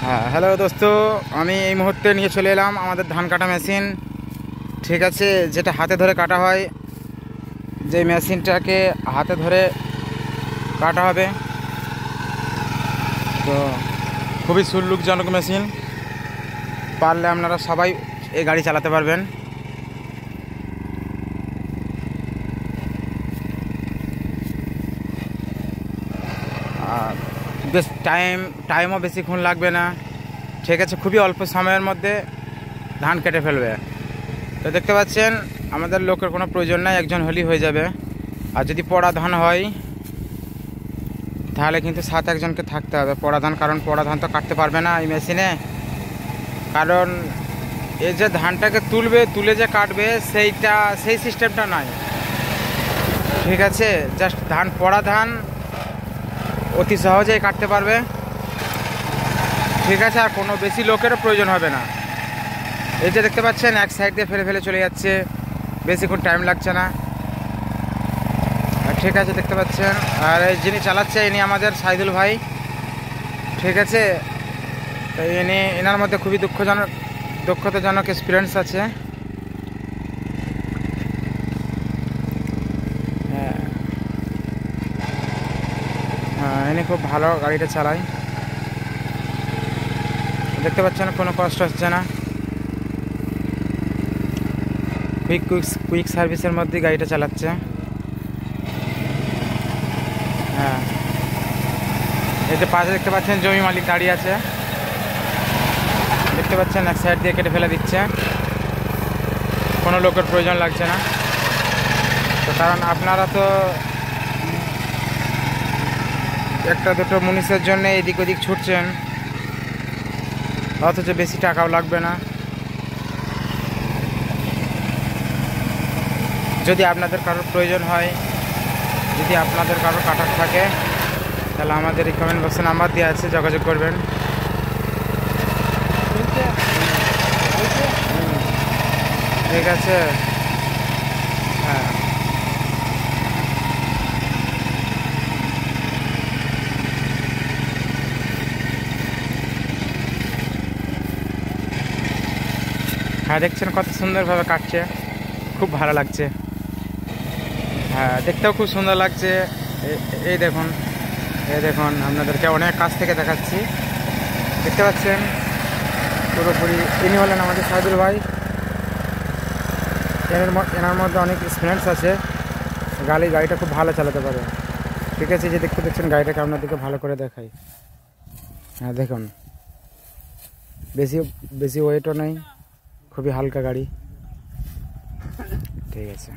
হ্যাঁ, হ্যালো দোস্ত, আমি এই মুহূর্তে নিয়ে চলে এলাম আমাদের ধান কাটা মেশিন। ঠিক আছে, যেটা হাতে ধরে কাটা হয়, যে মেশিনটাকে হাতে ধরে কাটা হবে। তো খুবই সুলুকজনক মেশিন, পারলে আপনারা সবাই এই গাড়ি চালাতে পারবেন। আর বেশ টাইমও বেশিক্ষণ লাগবে না। ঠিক আছে, খুবই অল্প সময়ের মধ্যে ধান কেটে ফেলবে। তো দেখতে পাচ্ছেন, আমাদের লোকের কোনো প্রয়োজন নাই, একজন হলেই হয়ে যাবে। আর যদি পড়া ধান হয় তাহলে কিন্তু সাথে একজনকে থাকতে হবে পড়া ধান, কারণ পড়া ধান তো কাটতে পারবে না এই মেশিনে। কারণ এই যে ধানটাকে তুলে যে কাটবে সেই সিস্টেমটা নয়। ঠিক আছে, জাস্ট পড়া ধান অতি সহজেই কাটতে পারবে। ঠিক আছে, আর কোনো বেশি লোকেরও প্রয়োজন হবে না। এই যে দেখতে পাচ্ছেন, এক সাইড দিয়ে ফেলে ফেলে চলে যাচ্ছে, বেশিক্ষণ টাইম লাগছে না। ঠিক আছে, দেখতে পাচ্ছেন। আর এই যিনি চালাচ্ছে ইনি আমাদের সাইদুল ভাই। ঠিক আছে, তো এনার মধ্যে খুবই দক্ষতাজনক এক্সপিরিয়েন্স আছে। হ্যাঁ, ইনি খুব ভালো গাড়িটা চালায়। দেখতে পাচ্ছেন, কোনো কষ্ট হচ্ছে না। কুইক সার্ভিসের মধ্যে গাড়িটা চালাচ্ছে। হ্যাঁ, এই যে পাশে দেখতে পাচ্ছেন জমি মালিক দাঁড়িয়ে আছে। দেখতে পাচ্ছেন, এক সাইড দিয়ে কেটে ফেলে দিচ্ছে, কোনো লোকের প্রয়োজন লাগছে না। তো কারণ আপনারা তো একটা দুটো মুনিশের জন্য এদিক ওদিক ছুটছেন, অথচ বেশি টাকাও লাগবে না। যদি আপনাদের কারোর প্রয়োজন হয়, যদি আপনাদের কারোর কাটার থাকে, তাহলে আমাদের এই কমেন্ট বক্সে নাম্বার দেওয়া আছে, যোগাযোগ করবেন। ঠিক আছে। হ্যাঁ, হ্যাঁ, দেখছেন কত সুন্দরভাবে কাটছে, খুব ভালো লাগছে। হ্যাঁ, দেখতেও খুব সুন্দর লাগছে। এই দেখুন, আপনাদেরকে অনেক কাছ থেকে দেখাচ্ছি। দেখতে পাচ্ছেন পুরোপুরি, ইনি হলেন আমাদের সাইদুল ভাই। এনার মধ্যে অনেক এক্সপিরিয়েন্স আছে, গাড়িটা খুব ভালো চালাতে পারে। ঠিক আছে, যে দেখতে পাচ্ছেন গাড়িটাকে আপনাদেরকে ভালো করে দেখাই। হ্যাঁ, দেখুন, বেশি ওয়েটও নেই, খুবই হালকা গাড়ি। ঠিক আছে।